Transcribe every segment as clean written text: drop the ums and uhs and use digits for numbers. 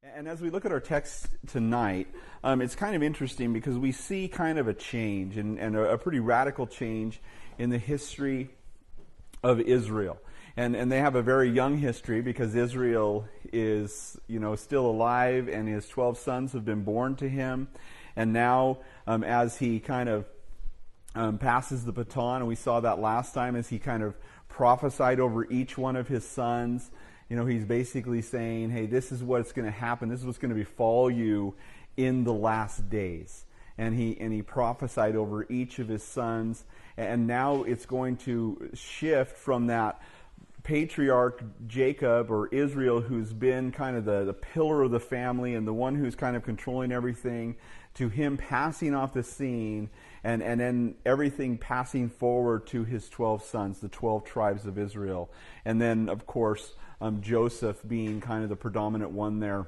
And as we look at our text tonight, it's kind of interesting because we see kind of a change and a pretty radical change in the history of Israel. And they have a very young history because Israel is, still alive, and his 12 sons have been born to him. And now, as he kind of passes the baton, and we saw that last time as he kind of prophesied over each one of his sons, he's basically saying, hey, this is what's going to happen. This is what's going to befall you in the last days. And he prophesied over each of his sons. And now it's going to shift from that patriarch Jacob or Israel, who's been kind of the pillar of the family and the one who's kind of controlling everything, to him passing off the scene, and then everything passing forward to his 12 sons, the 12 tribes of Israel. And then, of course, Joseph being kind of the predominant one there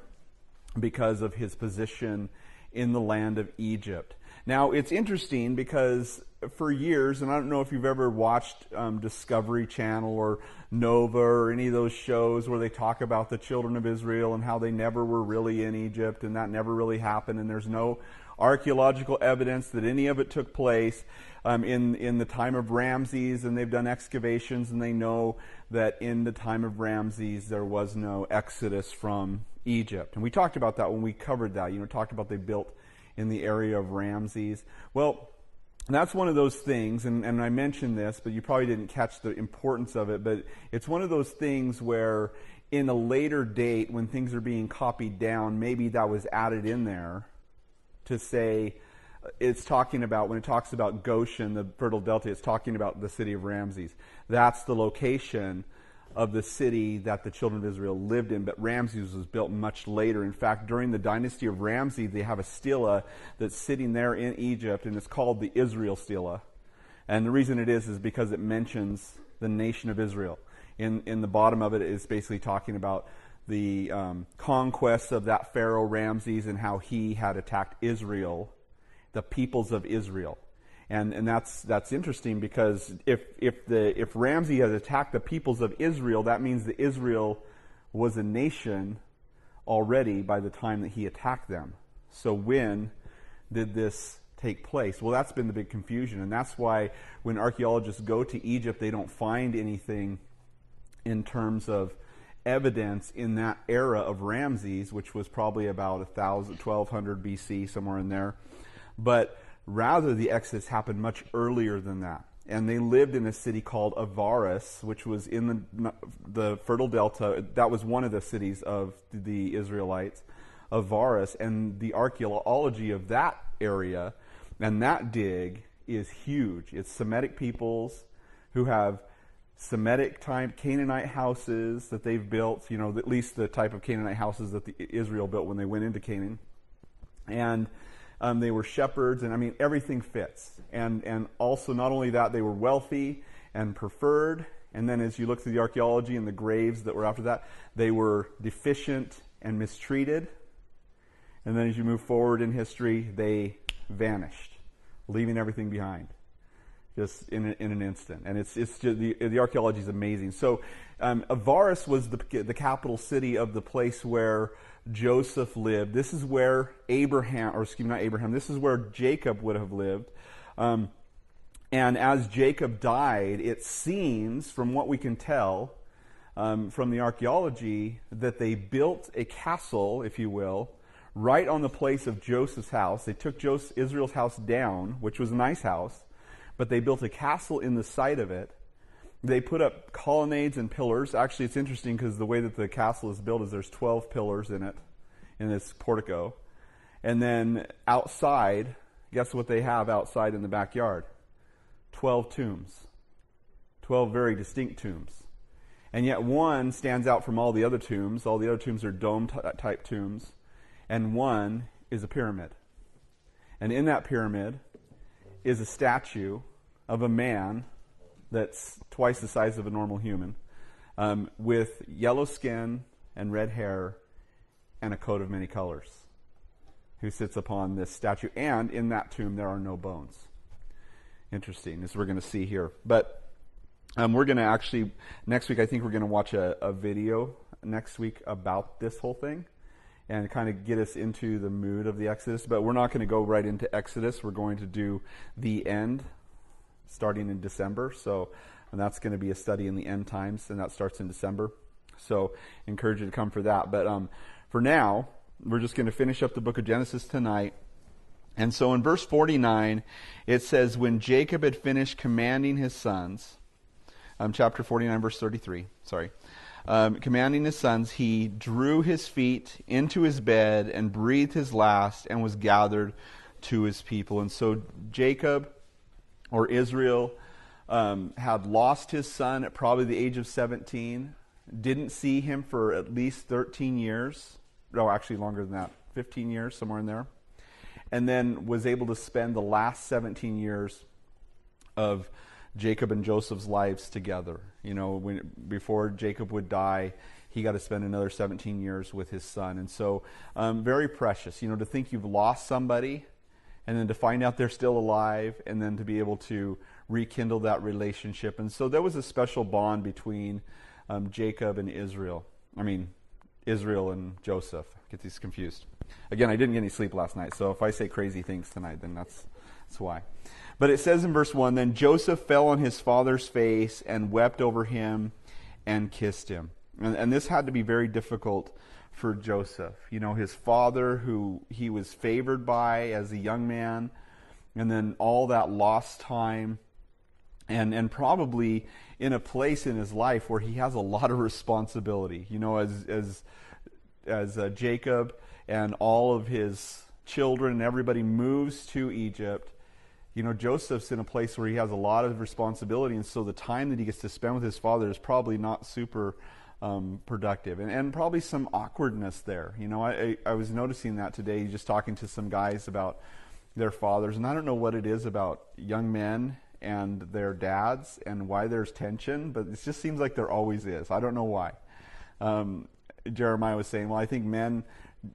because of his position in the land of Egypt. Now, it's interesting because for years, and I don't know if you've ever watched Discovery Channel or Nova or any of those shows where they talk about the children of Israel and how they never were really in Egypt and that never really happened, and there's no archaeological evidence that any of it took place in the time of Ramses, and they've done excavations and they know that in the time of Ramses there was no exodus from Egypt. And we talked about that when we covered that. Talked about they built in the area of Ramses. Well, that's one of those things, and I mentioned this, but you probably didn't catch the importance of it, but it's one of those things where in a later date, when things are being copied down, maybe that was added in there to say, it's talking about, when it talks about Goshen, the Fertile Delta, it's talking about the city of Ramses. That's the location of the city that the children of Israel lived in, but Ramses was built much later. In fact, during the dynasty of Ramses, they have a stela that's sitting there in Egypt, and it's called the Israel stela. And the reason it is because it mentions the nation of Israel. In the bottom of it is basically talking about the conquest of that Pharaoh Ramses and how he had attacked Israel, the peoples of Israel. And that's interesting because if Ramses had attacked the peoples of Israel, that means that Israel was a nation already by the time that he attacked them. So when did this take place? Well, that's been the big confusion, and that's why when archaeologists go to Egypt, they don't find anything in terms of evidence in that era of Ramses, which was probably about 1200 BC, somewhere in there. But rather, the Exodus happened much earlier than that. And they lived in a city called Avaris, which was in the Fertile Delta. That was one of the cities of the Israelites, Avaris. And the archaeology of that area and that dig is huge. It's Semitic peoples who have Semitic type Canaanite houses that they've built, at least the type of Canaanite houses that Israel built when they went into Canaan. And they were shepherds, and everything fits. And also, not only that, they were wealthy and preferred. And then as you look through the archaeology and the graves that were after that, they were deficient and mistreated. And then as you move forward in history, they vanished, leaving everything behind, just in an instant. And it's just, the archaeology is amazing. So Avaris was the capital city of the place where Joseph lived. This is where this is where Jacob would have lived. And as Jacob died, it seems, from what we can tell from the archaeology, that they built a castle, if you will, right on the place of Joseph's house. They took Israel's house down, which was a nice house, but they built a castle in the site of it. They put up colonnades and pillars. Actually, it's interesting because the way that the castle is built is there's 12 pillars in it, in this portico. And then outside, guess what they have outside in the backyard? 12 tombs. 12 very distinct tombs. And yet one stands out from all the other tombs. All the other tombs are dome-type tombs. And one is a pyramid. And in that pyramid is a statue of a man that's twice the size of a normal human, with yellow skin and red hair and a coat of many colors, who sits upon this statue. And in that tomb there are no bones. Interesting, as we're going to see here. But we're going to actually, next week, I think we're going to watch a video next week about this whole thing. and kind of get us into the mood of the Exodus. But we're not going to go right into Exodus. We're going to do the end starting in December. And that's going to be a study in the end times, and that starts in December. So I encourage you to come for that. But for now, we're just going to finish up the book of Genesis tonight. And so in verse 49, it says, when Jacob had finished commanding his sons, chapter 49, verse 33, commanding his sons, he drew his feet into his bed and breathed his last and was gathered to his people. And so Jacob, or Israel, had lost his son at probably the age of 17, didn't see him for at least 13 years, no, actually longer than that, 15 years, somewhere in there, and then was able to spend the last 17 years of Jacob and Joseph's lives together. Before Jacob would die, he got to spend another 17 years with his son. And so very precious, to think you've lost somebody and then to find out they're still alive and then to be able to rekindle that relationship. And so there was a special bond between Jacob and Israel. Israel and Joseph. Get these confused. Again, I didn't get any sleep last night, so if I say crazy things tonight, then that's why. But it says in verse 1, then Joseph fell on his father's face and wept over him and kissed him. And this had to be very difficult for Joseph. His father, who he was favored by as a young man, and then all that lost time, and probably in a place in his life where he has a lot of responsibility. As Jacob and all of his children and everybody moves to Egypt, Joseph's in a place where he has a lot of responsibility, and so the time that he gets to spend with his father is probably not super productive, and probably some awkwardness there. I was noticing that today, just talking to some guys about their fathers, and I don't know what it is about young men and their dads and why there's tension, but it just seems like there always is. I don't know why. Jeremiah was saying, well, I think men,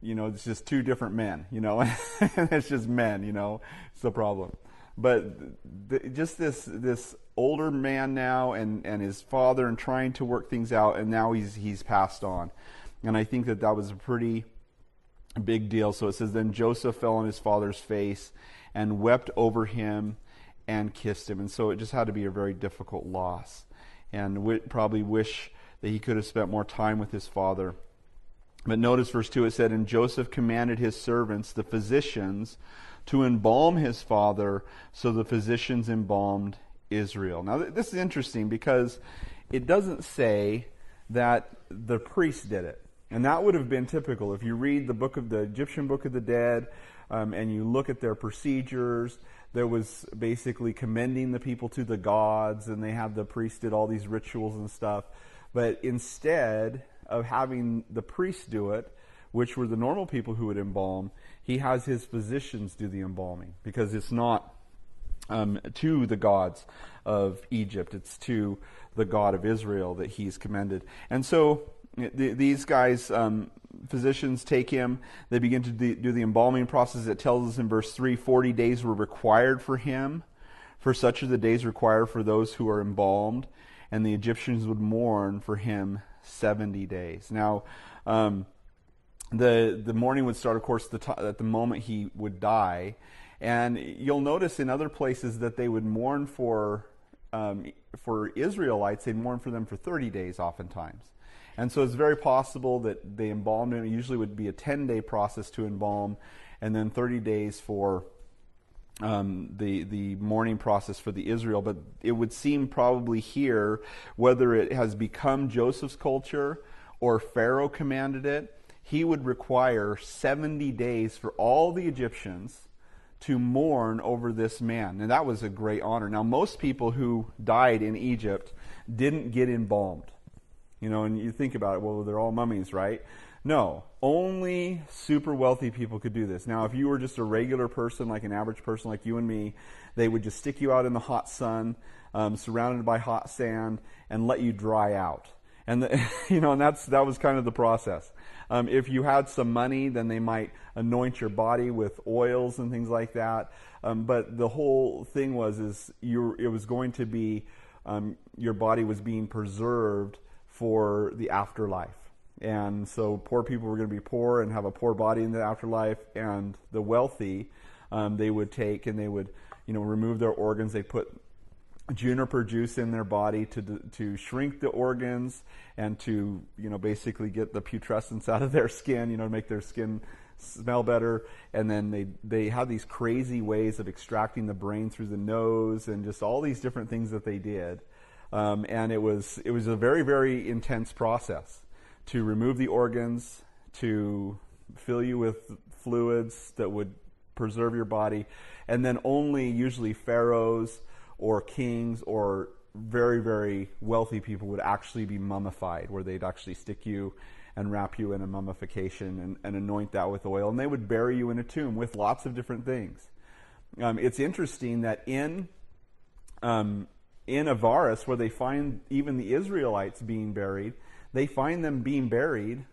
it's just two different men, it's just men, it's the problem. But just this older man now and his father and trying to work things out, and now he's passed on. And I think that was a pretty big deal. So it says, then Joseph fell on his father's face and wept over him and kissed him. And so it just had to be a very difficult loss. And probably wish that he could have spent more time with his father. But notice verse 2, it said, and Joseph commanded his servants, the physicians, to embalm his father, so the physicians embalmed Israel. Now this is interesting because it doesn't say that the priest did it. And that would have been typical. If you read the Egyptian Book of the Dead, and you look at their procedures, there was basically commending the people to the gods, and they had the priest did all these rituals and stuff. But instead of having the priest do it, which were the normal people who would embalm, he has his physicians do the embalming, because it's not to the gods of Egypt, it's to the God of Israel that he's commended. And so these guys, physicians, take him, they begin to do the embalming process. It tells us in verse 3, 40 days were required for him, for such are the days required for those who are embalmed, and the Egyptians would mourn for him 70 days. Now, the mourning would start, of course, at the moment he would die. And you'll notice in other places that they would mourn for Israelites, they'd mourn for them for 30 days oftentimes. And so it's very possible that they embalmed him. It usually would be a 10-day process to embalm, and then 30 days for the mourning process for the Israel. But it would seem probably here, whether it has become Joseph's culture or Pharaoh commanded it, he would require 70 days for all the Egyptians to mourn over this man. And that was a great honor. Now, most people who died in Egypt didn't get embalmed. And you think about it, well, they're all mummies, right? No, only super wealthy people could do this. Now, if you were just a regular person, like an average person like you and me, they would just stick you out in the hot sun, surrounded by hot sand, and let you dry out. And and that was kind of the process. If you had some money, then they might anoint your body with oils and things like that. But the whole thing it was going to be your body was being preserved for the afterlife. And so poor people were going to be poor and have a poor body in the afterlife, and the wealthy, they would take and they would, remove their organs. They put juniper juice in their body to shrink the organs and to, basically get the putrescence out of their skin, to make their skin smell better. And then they had these crazy ways of extracting the brain through the nose, and just all these different things that they did. And it was a very, very intense process to remove the organs, to fill you with fluids that would preserve your body, and then only usually pharaohs or kings or very, very wealthy people would actually be mummified, where they'd actually stick you and wrap you in a mummification and anoint that with oil, and they would bury you in a tomb with lots of different things. It's interesting that in Avaris, where they find even the Israelites being buried, they find them being buried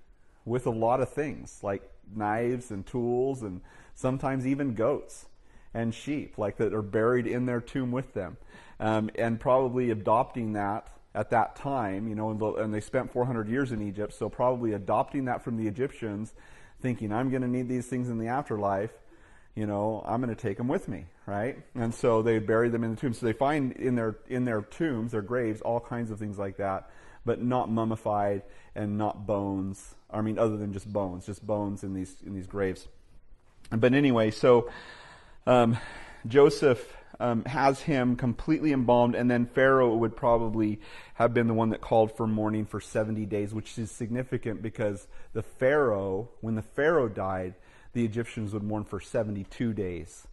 with a lot of things, like knives and tools, and sometimes even goats and sheep, like that are buried in their tomb with them, and probably adopting that at that time, and they spent 400 years in Egypt, so probably adopting that from the Egyptians, thinking, I'm going to need these things in the afterlife, I'm going to take them with me, right? And so they bury them in the tomb. So they find in their tombs, their graves, all kinds of things like that, but not mummified and not bones. I mean, other than just bones in these graves. But anyway, so Joseph has him completely embalmed, and then Pharaoh would probably have been the one that called for mourning for 70 days, which is significant because when the Pharaoh died, the Egyptians would mourn for 72 days.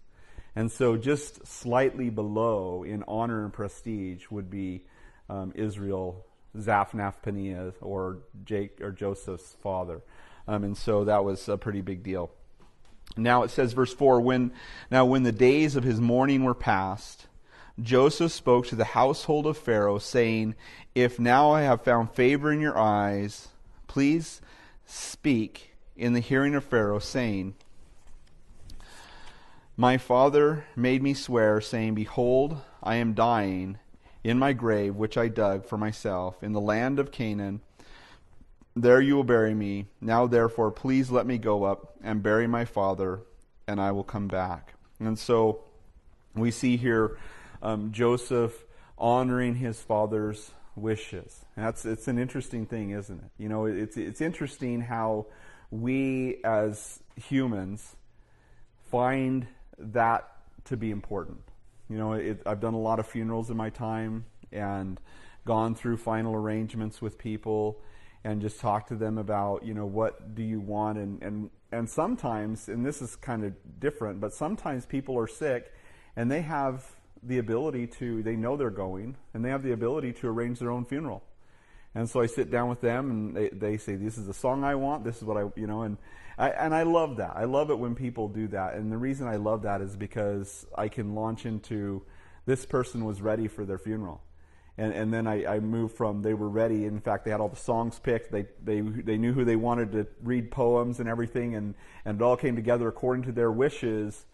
And so just slightly below in honor and prestige would be Israel, Zaphnath-Paneah, or Joseph's father. And so that was a pretty big deal. Now it says, verse 4, when the days of his mourning were past, Joseph spoke to the household of Pharaoh, saying, if now I have found favor in your eyes, please speak in the hearing of Pharaoh, saying, my father made me swear, saying, behold, I am dying in my grave, which I dug for myself in the land of Canaan. There you will bury me. Now therefore, please let me go up and bury my father, and I will come back. And so we see here Joseph honoring his father's wishes. And it's an interesting thing, isn't it? It's interesting how we as humans find that to be important. I've done a lot of funerals in my time and gone through final arrangements with people and just talked to them about, what do you want? And sometimes, and this is kind of different, but sometimes people are sick and they have the ability they know they're going, and they have the ability to arrange their own funeral. And so I sit down with them and they say, this is the song I want, this is what and I love that. I love it when people do that. And the reason I love that is because I can launch into, this person was ready for their funeral. And then I moved from, they were ready. In fact, they had all the songs picked. They knew who they wanted to read poems and everything, and it all came together according to their wishes.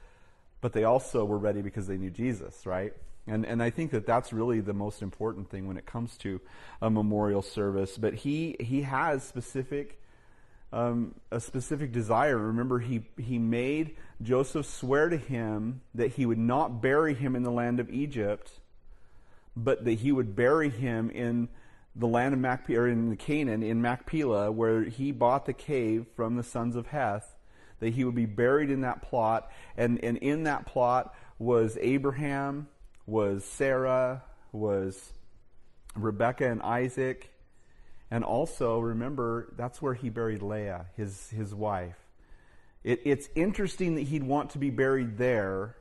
But they also were ready because they knew Jesus, right? And I think that's really the most important thing when it comes to a memorial service. But he has a specific desire. Remember, he made Joseph swear to him that he would not bury him in the land of Egypt, but that he would bury him in the land of Machpelah, or in Canaan, in Machpelah, where he bought the cave from the sons of Heth, that he would be buried in that plot. And in that plot was Abraham, was Sarah, was Rebekah and Isaac. And also, remember, that's where he buried Leah, his wife. It's interesting that he'd want to be buried there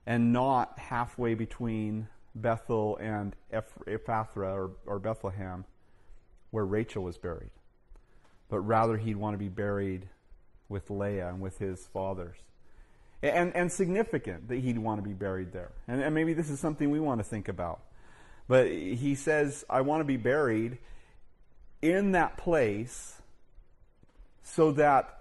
and not halfway between Bethel and Ephrathah or Bethlehem, where Rachel was buried. But rather he'd want to be buried with Leah and with his fathers. And significant that he'd want to be buried there. And maybe this is something we want to think about. But he says, I want to be buried in that place so that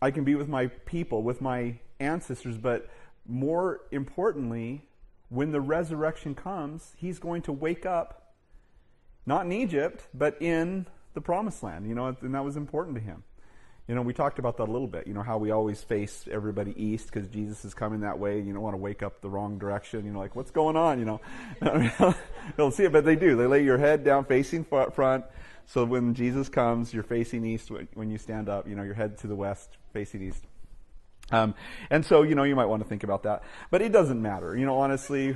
I can be with my people, with my ancestors. But more importantly, when the resurrection comes, he's going to wake up, not in Egypt, but in the promised land, and that was important to him. We talked about that a little bit, how we always face everybody east because Jesus is coming that way. You don't want to wake up the wrong direction, like, what's going on, Don't see it, but they do. They lay your head down facing front, so when Jesus comes, you're facing east. When you stand up, your head to the west, facing east. And so, you might want to think about that. But it doesn't matter. Honestly,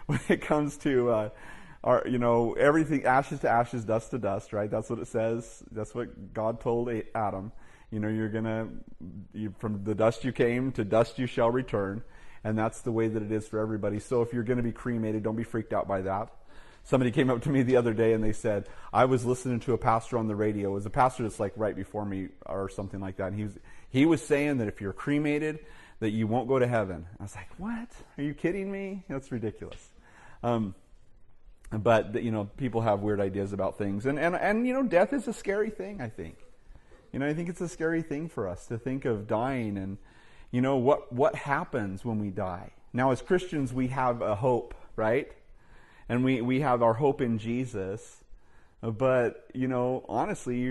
when it comes to everything, ashes to ashes, dust to dust, right? That's what it says. That's what God told Adam. From the dust you came, to dust you shall return. And that's the way that it is for everybody. So if you're going to be cremated, don't be freaked out by that. Somebody came up to me the other day and they said, I was listening to a pastor on the radio. It was a pastor that's like right before me or something like that. And he was saying that if you're cremated, that you won't go to heaven. I was like, what? Are you kidding me? That's ridiculous. But people have weird ideas about things. And death is a scary thing, I think. I think it's a scary thing for us to think of dying and, what happens when we die. Now, as Christians, we have a hope, right? And we have our hope in Jesus. But, honestly,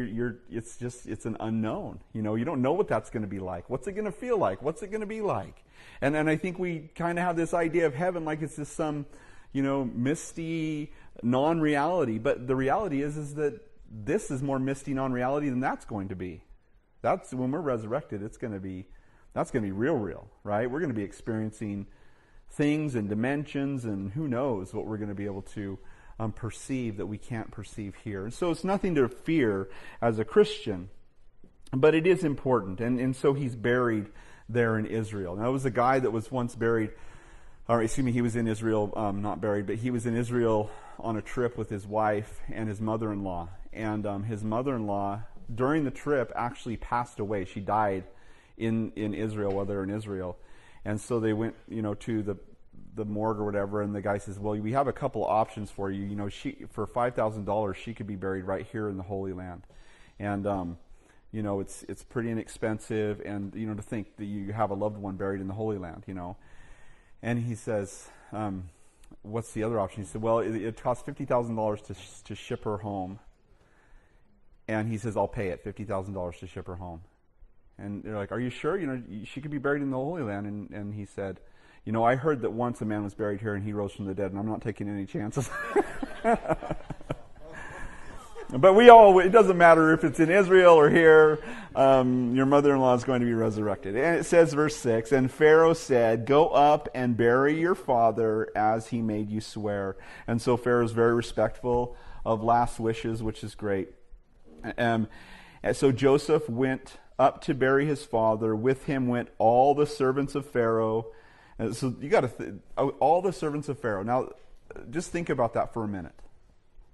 it's an unknown. You don't know what that's going to be like. What's it going to feel like? What's it going to be like? And I think we kind of have this idea of heaven like it's just some, misty non-reality. But the reality is that this is more misty non-reality than that's going to be. That's when we're resurrected, that's going to be real, right? We're going to be experiencing things and dimensions, and who knows what we're going to be able to perceive that we can't perceive here. And so it's nothing to fear as a Christian, but it is important. And so he's buried there in Israel. Now, it was a guy that was once buried, he was in Israel, not buried, but he was in Israel on a trip with his wife and his mother-in-law. And his mother-in-law, during the trip, actually passed away. She died in Israel while they were in Israel. And so they went, to the morgue or whatever, and the guy says, well, we have a couple options for you. For $5,000, she could be buried right here in the Holy Land. And, it's pretty inexpensive, and, to think that you have a loved one buried in the Holy Land, And he says, what's the other option? He said, well, it costs $50,000 to ship her home. And he says, I'll pay it, $50,000 to ship her home. And they're like, are you sure? She could be buried in the Holy Land. And he said, I heard that once a man was buried here and he rose from the dead, and I'm not taking any chances. But it doesn't matter if it's in Israel or here, your mother-in-law is going to be resurrected. And it says, verse 6, and Pharaoh said, go up and bury your father as he made you swear. And so Pharaoh's very respectful of last wishes, which is great. And so Joseph went up to bury his father. With him went all the servants of Pharaoh. And so you got to all the servants of Pharaoh. Now, just think about that for a minute.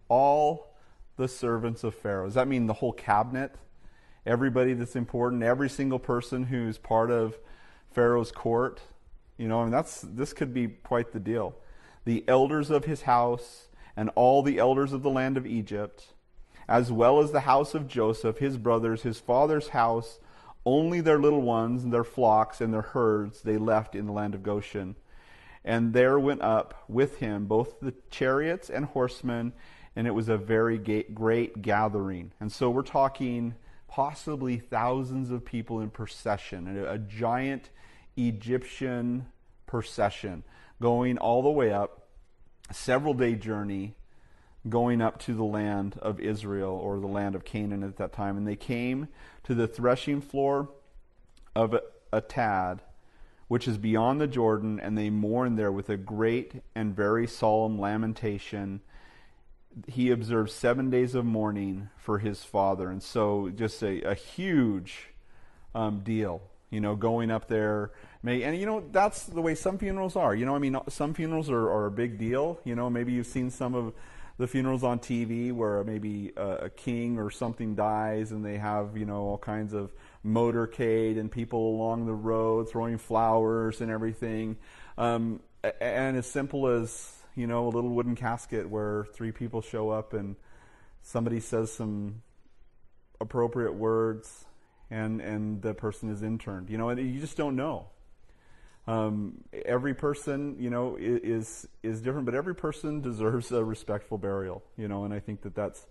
All the servants of Pharaoh. Does that mean the whole cabinet? Everybody that's important? Every single person who's part of Pharaoh's court? This could be quite the deal. The elders of his house and all the elders of the land of Egypt, as well as the house of Joseph, his brothers, his father's house, only their little ones and their flocks and their herds they left in the land of Goshen. And there went up with him both the chariots and horsemen, and it was a very great gathering. And so we're talking possibly thousands of people in procession, a giant Egyptian procession going all the way up, a several-day journey, going up to the land of Israel, or the land of Canaan at that time. And they came to the threshing floor of Atad, which is beyond the Jordan, and they mourned there with a great and very solemn lamentation. He observed 7 days of mourning for his father. And so just a huge deal, going up there. And, that's the way some funerals are. Some funerals are a big deal. Maybe you've seen some of the funerals on TV where maybe a king or something dies, and they have, all kinds of motorcade and people along the road throwing flowers and everything. And as simple as, a little wooden casket where 3 people show up and somebody says some appropriate words and the person is interned. And you just don't know. Every person, is different, but every person deserves a respectful burial, and I think that's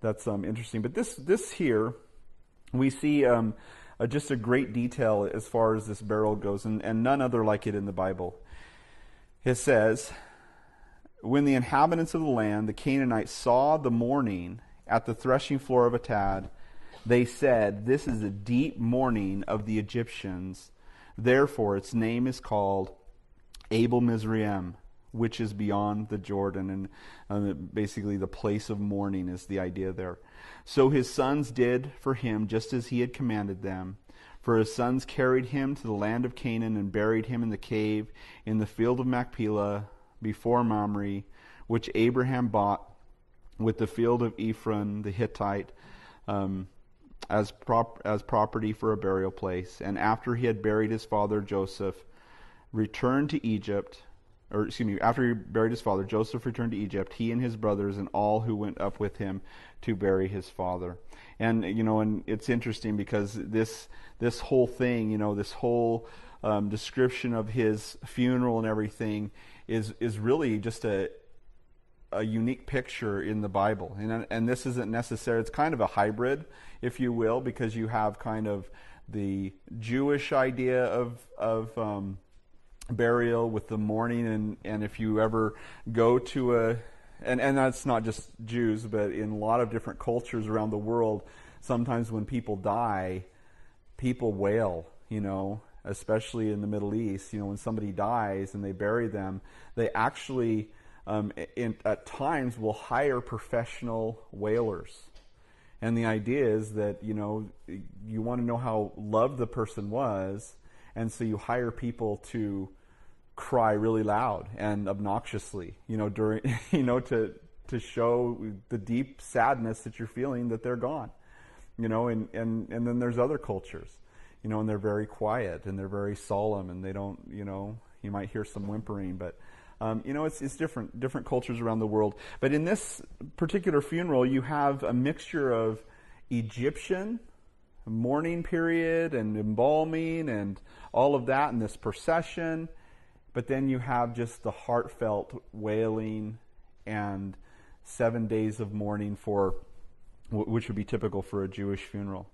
that's interesting. But this here, we see just a great detail as far as this burial goes, and none other like it in the Bible. It says, when the inhabitants of the land, the Canaanites, saw the mourning at the threshing floor of Atad, they said, this is a deep mourning of the Egyptians. Therefore, its name is called Abel Mizraim, which is beyond the Jordan. And basically the place of mourning is the idea there. So his sons did for him just as he had commanded them. For his sons carried him to the land of Canaan and buried him in the cave in the field of Machpelah before Mamre, which Abraham bought with the field of Ephron the Hittite, as property for a burial place. And after he had buried his father Joseph, returned to Egypt, after he buried his father, Joseph returned to Egypt, he and his brothers and all who went up with him to bury his father. And and it's interesting because this whole thing, this whole description of his funeral and everything is really just a unique picture in the Bible. And this isn't necessary. It's kind of a hybrid, if you will, because you have kind of the Jewish idea of burial with the mourning, and if you ever go to and that's not just Jews, but in a lot of different cultures around the world, sometimes when people die, people wail, especially in the Middle East. When somebody dies and they bury them, they actually at times will hire professional wailers. And the idea is that, you want to know how loved the person was, and so you hire people to cry really loud and obnoxiously, during, to show the deep sadness that you're feeling that they're gone, and then there's other cultures, and they're very quiet and they're very solemn and they don't, you might hear some whimpering, but it's different cultures around the world. But in this particular funeral, you have a mixture of Egyptian mourning period and embalming and all of that in this procession. But then you have just the heartfelt wailing and 7 days of mourning which would be typical for a Jewish funeral.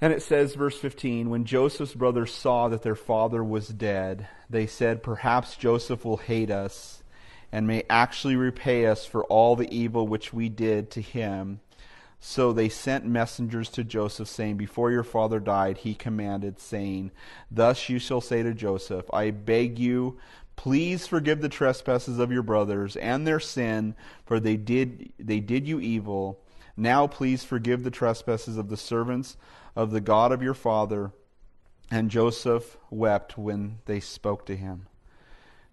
And it says, verse 15, when Joseph's brothers saw that their father was dead, they said, perhaps Joseph will hate us and may actually repay us for all the evil which we did to him. So they sent messengers to Joseph, saying, before your father died, he commanded, saying, thus you shall say to Joseph, I beg you, please forgive the trespasses of your brothers and their sin, for they did you evil. Now please forgive the trespasses of the servants of the God of your father. And Joseph wept when they spoke to him.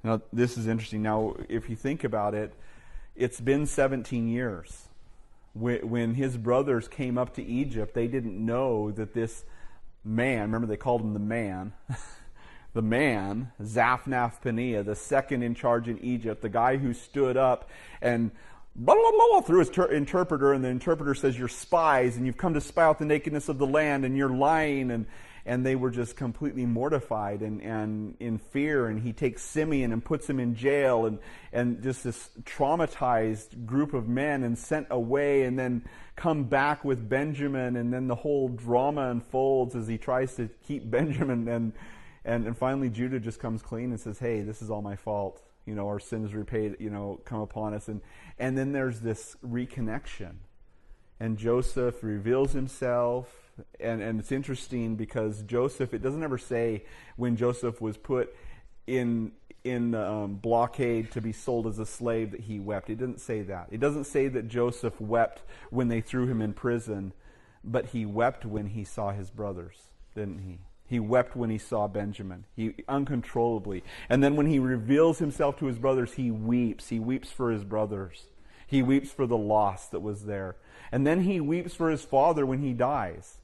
Now, this is interesting. Now, if you think about it, it's been 17 years. When his brothers came up to Egypt, they didn't know that this man, remember they called him the man, the man, Zaphnath-Paneah, the second in charge in Egypt, the guy who stood up and blah, blah, blah, through his interpreter, and the interpreter says, you're spies, and you've come to spy out the nakedness of the land, and you're lying, and they were just completely mortified and in fear, and he takes Simeon and puts him in jail, and just this traumatized group of men, and sent away, and then come back with Benjamin, and then the whole drama unfolds as he tries to keep Benjamin, and finally Judah just comes clean and says, hey, this is all my fault. Our sins repaid, come upon us. And then there's this reconnection. And Joseph reveals himself. And it's interesting because Joseph, it doesn't ever say when Joseph was put in blockade to be sold as a slave that he wept. It doesn't say that. It doesn't say that Joseph wept when they threw him in prison. But he wept when he saw his brothers, didn't he? He wept when he saw Benjamin, uncontrollably. And then when he reveals himself to his brothers, he weeps. He weeps for his brothers. He weeps for the loss that was there. And then he weeps for his father when he dies.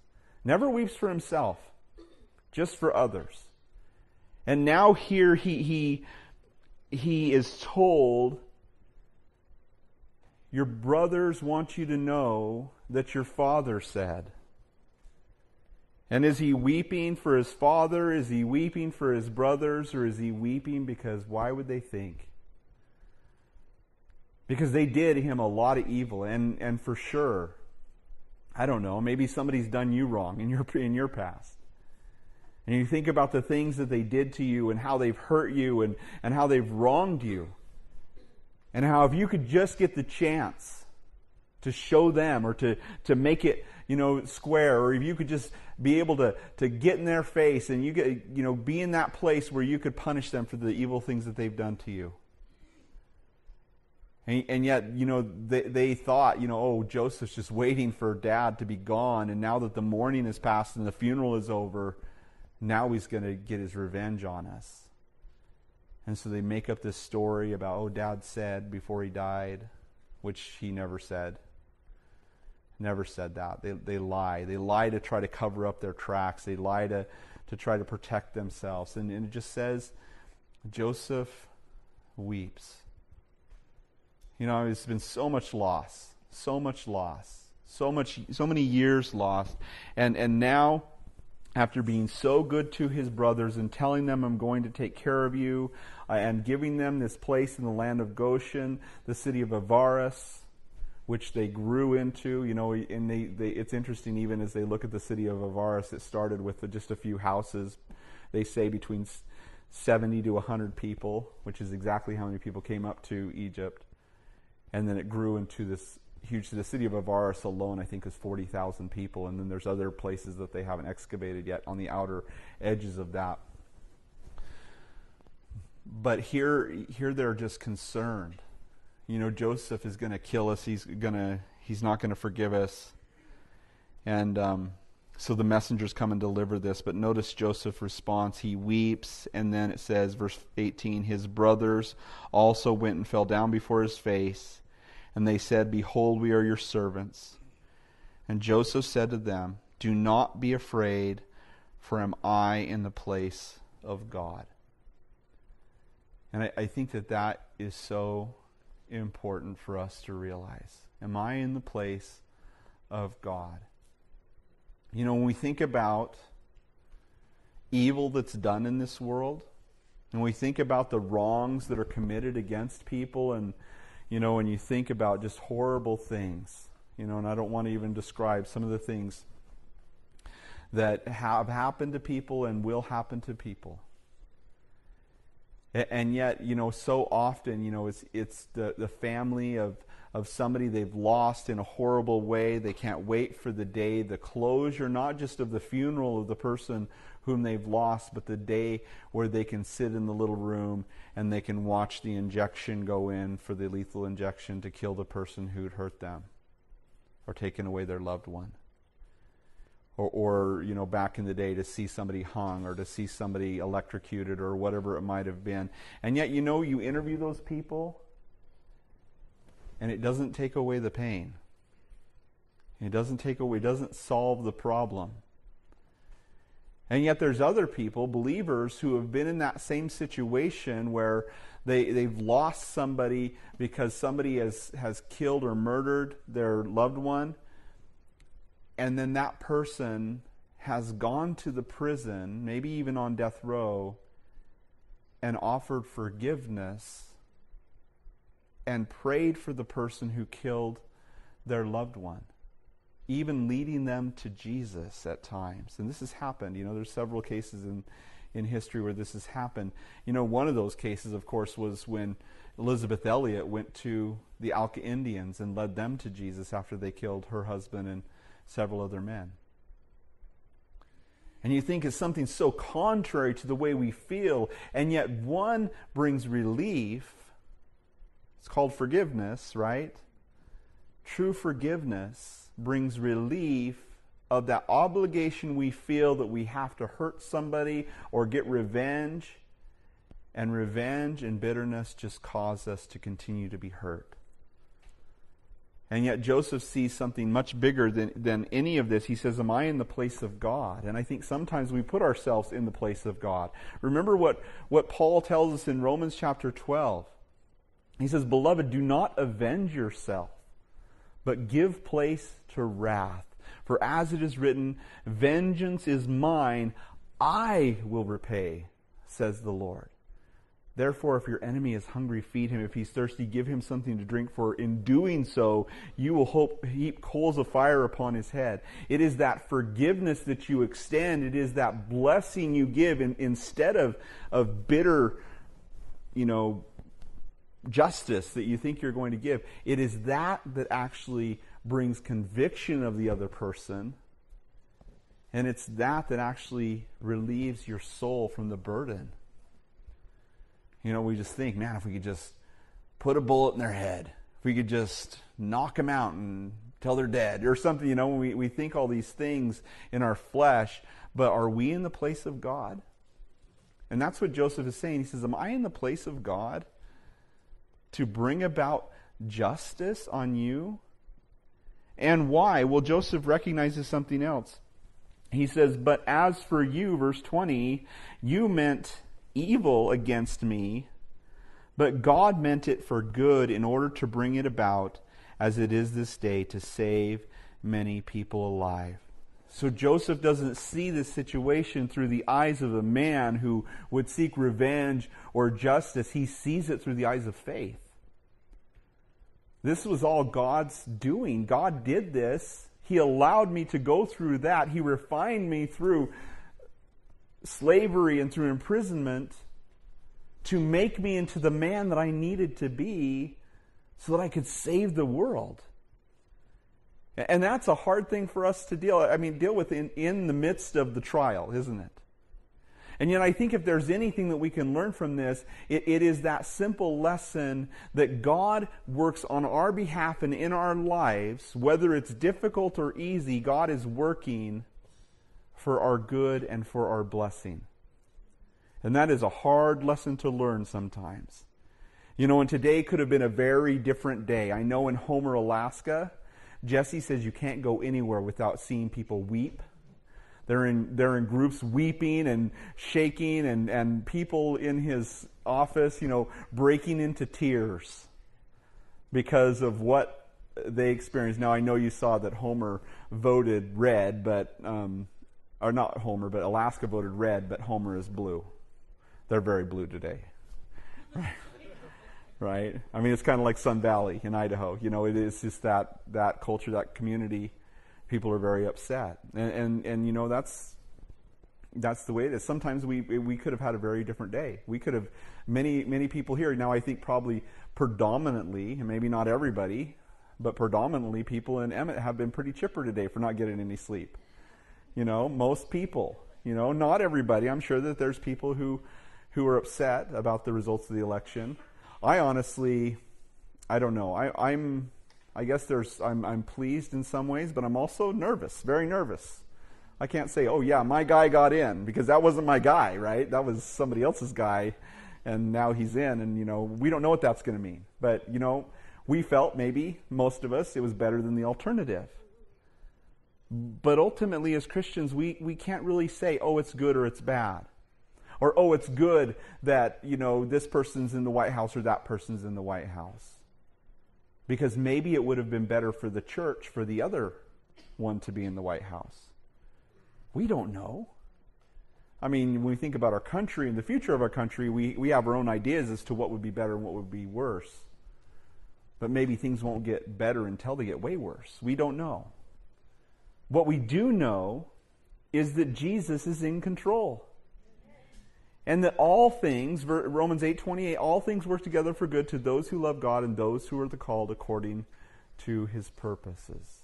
Never weeps for himself, just for others. And now here he is told, your brothers want you to know that your father said. And is he weeping for his father? Is he weeping for his brothers? Or is he weeping because why would they think? Because they did him a lot of evil, and for sure, I don't know, maybe somebody's done you wrong in your past. And you think about the things that they did to you and how they've hurt you and how they've wronged you. And how if you could just get the chance to show them or to make it, square, or if you could just be able to get in their face and you get, be in that place where you could punish them for the evil things that they've done to you. And yet, they thought, Joseph's just waiting for Dad to be gone, and now that the mourning is past and the funeral is over, now he's going to get his revenge on us. And so they make up this story about, Dad said before he died, which he never said. Never said that. They lie. They lie to try to cover up their tracks. They lie to try to protect themselves. And it just says, Joseph weeps. It's been so much loss. So many years lost. And now, after being so good to his brothers and telling them, I'm going to take care of you, and giving them this place in the land of Goshen, the city of Avaris, which they grew into, and it's interesting, even as they look at the city of Avaris, it started with just a few houses. They say between 70 to 100 people, which is exactly how many people came up to Egypt. And then it grew into this huge, the city of Avaris alone, I think, is 40,000 people. And then there's other places that they haven't excavated yet on the outer edges of that. But here they're just concerned. Joseph is going to kill us. He's not going to forgive us. And so the messengers come and deliver this. But notice Joseph's response. He weeps. And then it says, verse 18, his brothers also went and fell down before his face. And they said, behold, we are your servants. And Joseph said to them, do not be afraid, for am I in the place of God? And I think that is so important for us to realize. Am I in the place of God? When we think about evil that's done in this world, and we think about the wrongs that are committed against people, and when you think about just horrible things, and I don't want to even describe some of the things that have happened to people and will happen to people. And yet, so often, it's the family of somebody they've lost in a horrible way. They can't wait for the day, the closure, not just of the funeral of the person whom they've lost, but the day where they can sit in the little room and they can watch the injection go in for the lethal injection to kill the person who'd hurt them or taken away their loved one. Or back in the day, to see somebody hung or to see somebody electrocuted or whatever it might have been. And yet, you interview those people and it doesn't take away the pain. It doesn't solve the problem. And yet there's other people, believers, who have been in that same situation where they've lost somebody because somebody has killed or murdered their loved one. And then that person has gone to the prison, maybe even on death row, and offered forgiveness and prayed for the person who killed their loved one, even leading them to Jesus at times. And this has happened. There's several cases in history where this has happened. One of those cases, of course, was when Elizabeth Elliot went to the Alka Indians and led them to Jesus after they killed her husband and several other men. And you think it's something so contrary to the way we feel, and yet one brings relief. It's called forgiveness, right? True forgiveness brings relief of that obligation we feel that we have to hurt somebody or get revenge. And revenge and bitterness just cause us to continue to be hurt. And yet Joseph sees something much bigger than any of this. He says, am I in the place of God? And I think sometimes we put ourselves in the place of God. Remember what Paul tells us in Romans chapter 12. He says, beloved, do not avenge yourself, but give place to wrath. For as it is written, vengeance is mine, I will repay, says the Lord. Therefore, if your enemy is hungry, feed him. If he's thirsty, give him something to drink, for in doing so, you will heap coals of fire upon his head. It is that forgiveness that you extend. It is that blessing you give instead of bitter, justice that you think you're going to give. It is that actually brings conviction of the other person. And it's that actually relieves your soul from the burden. We just think, man, if we could just put a bullet in their head, if we could just knock them out and tell they're dead or something, we think all these things in our flesh, but are we in the place of God? And that's what Joseph is saying. He says, am I in the place of God to bring about justice on you? And why? Well, Joseph recognizes something else. He says, but as for you, verse 20, you meant evil against me, but God meant it for good in order to bring it about as it is this day, to save many people alive. So Joseph doesn't see this situation through the eyes of a man who would seek revenge or justice. He sees it through the eyes of faith. This was all God's doing. God did this. He allowed me to go through that. He refined me through slavery and through imprisonment to make me into the man that I needed to be so that I could save the world. And that's a hard thing for us to deal with in the midst of the trial, isn't it? And yet I think if there's anything that we can learn from this, it is that simple lesson that God works on our behalf and in our lives, whether it's difficult or easy, God is working for our good and for our blessing. And that is a hard lesson to learn sometimes. And today could have been a very different day. I know in Homer, Alaska, Jesse says you can't go anywhere without seeing people weep. They're in groups weeping and shaking, and people in his office, breaking into tears because of what they experienced. Now, I know you saw that Homer voted red, but or not Homer, but Alaska voted red, but Homer is blue. They're very blue today. Right? It's kind of like Sun Valley in Idaho. It is just that culture, that community. People are very upset. And that's the way it is. Sometimes we could have had a very different day. We could have, many people here, now I think probably predominantly, and maybe not everybody, but predominantly people in Emmett have been pretty chipper today for not getting any sleep. Most people, not everybody. I'm sure that there's people who are upset about the results of the election. I honestly, I don't know. I'm pleased in some ways, but I'm also nervous, very nervous. I can't say, oh yeah, my guy got in, because that wasn't my guy, right? That was somebody else's guy, and now he's in, and we don't know what that's going to mean. But, we felt, maybe, most of us, it was better than the alternative. But ultimately, as Christians, we can't really say, oh, it's good or it's bad. Or, oh, it's good that, this person's in the White House or that person's in the White House. Because maybe it would have been better for the church for the other one to be in the White House. We don't know. When we think about our country and the future of our country, we have our own ideas as to what would be better and what would be worse. But maybe things won't get better until they get way worse. We don't know. What we do know is that Jesus is in control. And that all things, Romans 8:28, all things work together for good to those who love God and those who are called according to his purposes.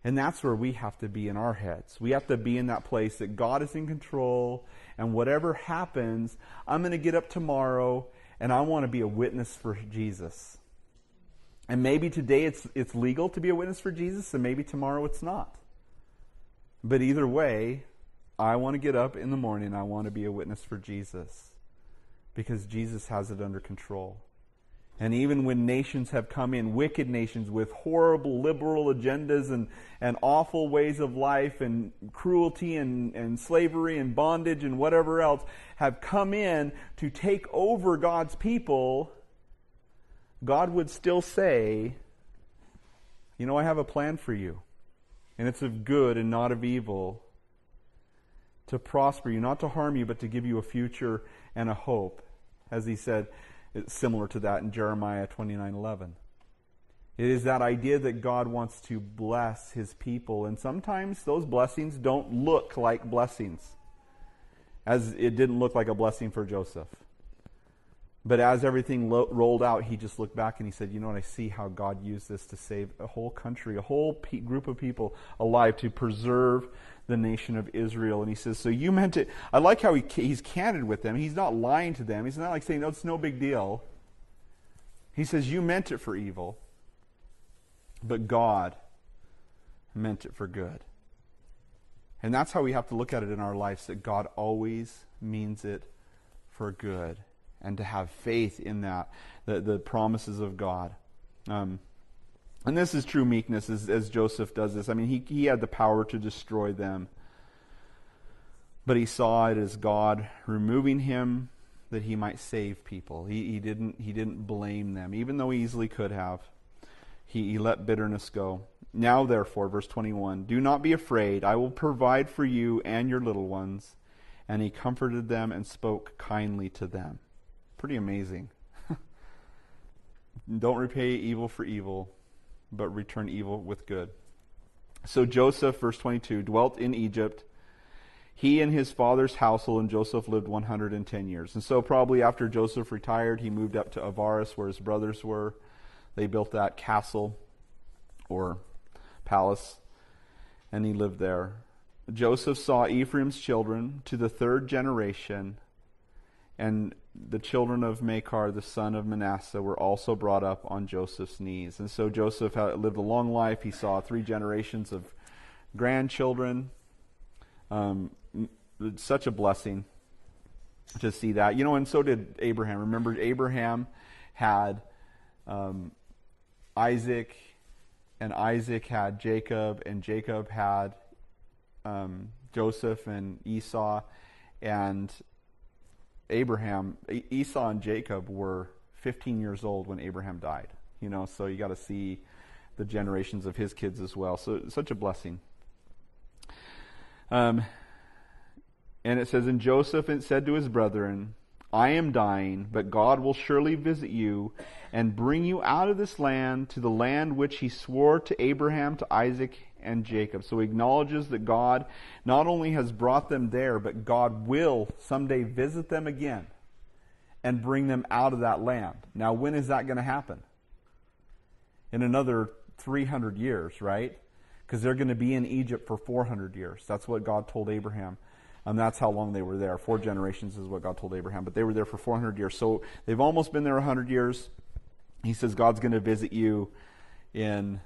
And that's where we have to be in our heads. We have to be in that place that God is in control, and whatever happens, I'm going to get up tomorrow and I want to be a witness for Jesus. And maybe today it's legal to be a witness for Jesus, and maybe tomorrow it's not. But either way, I want to get up in the morning. I want to be a witness for Jesus, because Jesus has it under control. And even when nations have come in, wicked nations with horrible liberal agendas and awful ways of life and cruelty and slavery and bondage and whatever else, have come in to take over God's people, God would still say, I have a plan for you. And it's of good and not of evil, to prosper you, not to harm you, but to give you a future and a hope. as he said, it's similar to that in Jeremiah 29:11. It is that idea that God wants to bless his people, and sometimes those blessings don't look like blessings, as it didn't look like a blessing for Joseph. But as everything rolled out, he just looked back and he said, you know what, I see how God used this to save a whole country, a whole group of people alive, to preserve the nation of Israel. And he says, so you meant it. I like how he's candid with them. He's not lying to them. He's not like saying, no, it's no big deal. He says, you meant it for evil, but God meant it for good. And that's how we have to look at it in our lives, that God always means it for good. And to have faith in that, the promises of God. And this is true meekness as Joseph does this. I mean, he had the power to destroy them. But he saw it as God removing him that he might save people. He didn't blame them, even though he easily could have. He let bitterness go. Now therefore, verse 21, do not be afraid. I will provide for you and your little ones. And he comforted them and spoke kindly to them. Pretty amazing. Don't repay evil for evil, but return evil with good. So Joseph, verse 22, dwelt in Egypt. He and his father's household, and Joseph lived 110 years. And so probably after Joseph retired, he moved up to Avaris, where his brothers were. They built that castle or palace, and he lived there. Joseph saw Ephraim's children to the third generation, and the children of Machir, the son of Manasseh, were also brought up on Joseph's knees. And so Joseph lived a long life. He saw 3 generations of grandchildren. Such a blessing to see that. You know, and so did Abraham. Remember, Abraham had Isaac, and Isaac had Jacob, and Jacob had Joseph and Esau, and Esau and Jacob were 15 years old when Abraham died. You know, so you got to see the generations of his kids as well. So such a blessing. And it says, and Joseph said to his brethren, I am dying, but God will surely visit you and bring you out of this land to the land which he swore to Abraham, to Isaac, and Jacob. So he acknowledges that God not only has brought them there, but God will someday visit them again and bring them out of that land. Now, when is that going to happen? In another 300 years, right? Because they're going to be in Egypt for 400 years. That's what God told Abraham. And that's how long they were there. 4 generations is what God told Abraham. But they were there for 400 years. So they've almost been there 100 years. He says God's going to visit you in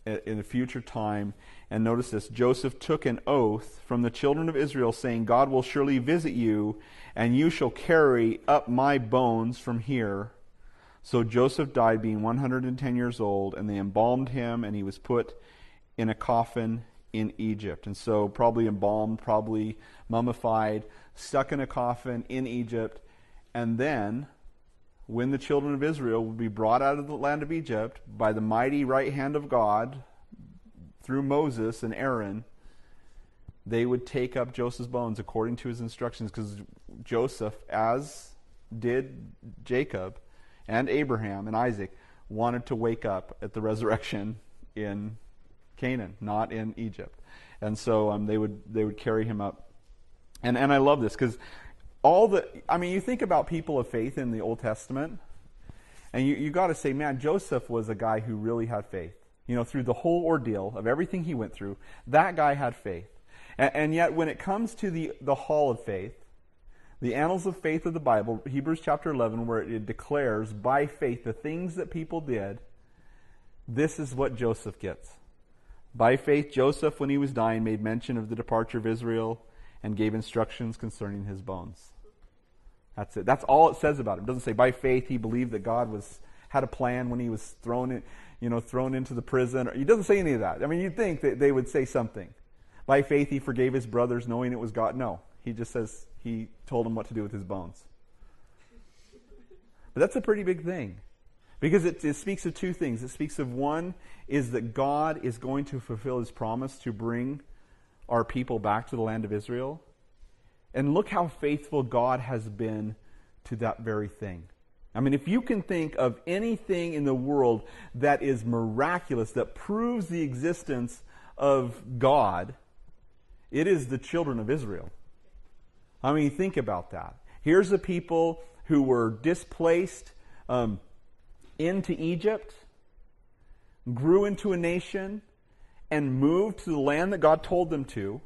a future time. And notice this, Joseph took an oath from the children of Israel, saying, God will surely visit you, and you shall carry up my bones from here. So Joseph died being 110 years old, and they embalmed him, and he was put in a coffin in Egypt. And so probably embalmed, probably mummified, stuck in a coffin in Egypt. And then, when the children of Israel would be brought out of the land of Egypt by the mighty right hand of God through Moses and Aaron, they would take up Joseph's bones according to his instructions, because Joseph, as did Jacob and Abraham and Isaac, wanted to wake up at the resurrection in Canaan, not in Egypt. And so they would carry him up. And I love this, because you think about people of faith in the Old Testament, and you got to say, man, Joseph was a guy who really had faith. You know, through the whole ordeal of everything he went through, that guy had faith. And yet, when it comes to the hall of faith, the annals of faith of the Bible, Hebrews chapter 11, where it declares by faith the things that people did, this is what Joseph gets. By faith, Joseph, when he was dying, made mention of the departure of Israel and gave instructions concerning his bones. That's it. That's all it says about him. It doesn't say by faith he believed that God had a plan when he was thrown into the prison. He doesn't say any of that. I mean, you'd think that they would say something. By faith he forgave his brothers, knowing it was God. No, he just says he told them what to do with his bones. But that's a pretty big thing. Because it speaks of 2 things. It speaks of, one is that God is going to fulfill his promise to bring our people back to the land of Israel. And look how faithful God has been to that very thing. I mean, if you can think of anything in the world that is miraculous, that proves the existence of God, it is the children of Israel. I mean, think about that. Here's a people who were displaced into Egypt, grew into a nation, and moved to the land that God told them to,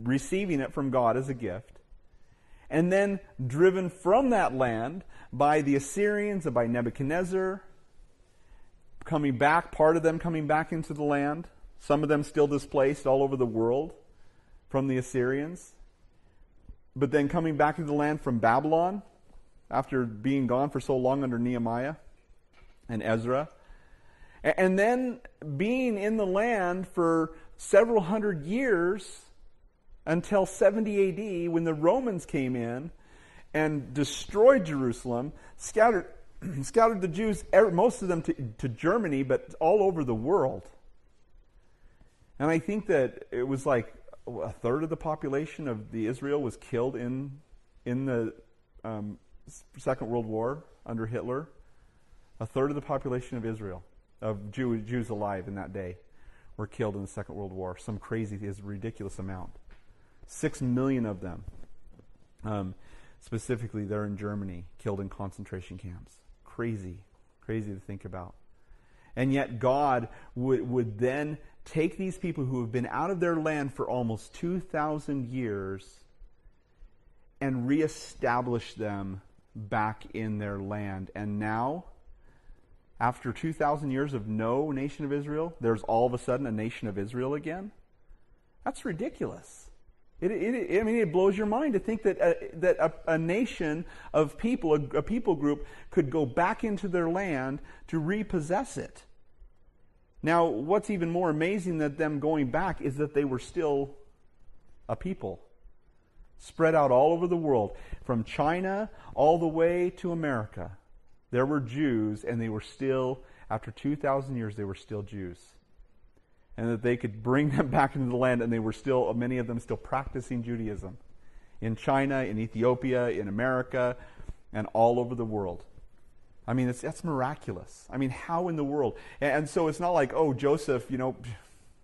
receiving it from God as a gift, and then driven from that land by the Assyrians and by Nebuchadnezzar, coming back, part of them coming back into the land, some of them still displaced all over the world from the Assyrians, but then coming back into the land from Babylon after being gone for so long under Nehemiah and Ezra, and then being in the land for several hundred years until 70 A.D. when the Romans came in and destroyed Jerusalem, scattered the Jews, most of them to Germany, but all over the world. And I think that it was like a third of the population of the Israel was killed in the Second World War under Hitler. A third of the population of Israel, of Jews alive in that day, were killed in the Second World War. Some crazy, ridiculous amount. 6 million of them, specifically there in Germany, killed in concentration camps. Crazy to think about. And yet God would then take these people who have been out of their land for almost 2,000 years and reestablish them back in their land. And now, after 2,000 years of no nation of Israel, there's all of a sudden a nation of Israel again? That's ridiculous. It blows your mind to think that a nation of people, a people group, could go back into their land to repossess it. Now, what's even more amazing than them going back is that they were still a people, spread out all over the world, from China all the way to America. There were Jews, and they were still, after 2,000 years, they were still Jews. And that they could bring them back into the land, and they were still, many of them still practicing Judaism in China, in Ethiopia, in America, and all over the world. I mean, that's miraculous. I mean, how in the world? And so it's not like, oh, Joseph,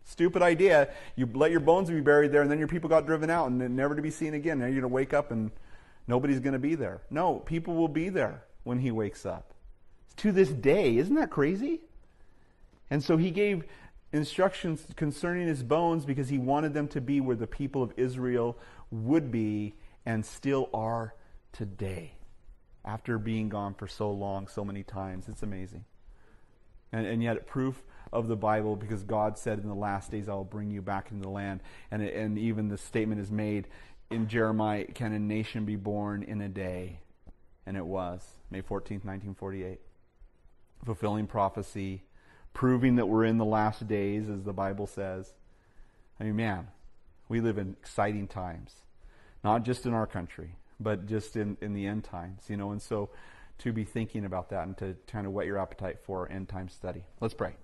stupid idea. You let your bones be buried there, and then your people got driven out and never to be seen again. Now you're going to wake up and nobody's going to be there. No, people will be there when he wakes up. To this day, isn't that crazy? And so he gave instructions concerning his bones because he wanted them to be where the people of Israel would be and still are today, after being gone for so long, so many times. It's amazing. And yet proof of the Bible, because God said in the last days I will bring you back into the land. And even the statement is made in Jeremiah, can a nation be born in a day? And it was, May 14th, 1948. Fulfilling prophecy, proving that we're in the last days, as the Bible says. I mean, man, we live in exciting times. Not just in our country, but just in the end times, And so to be thinking about that and to kind of whet your appetite for end time study. Let's pray.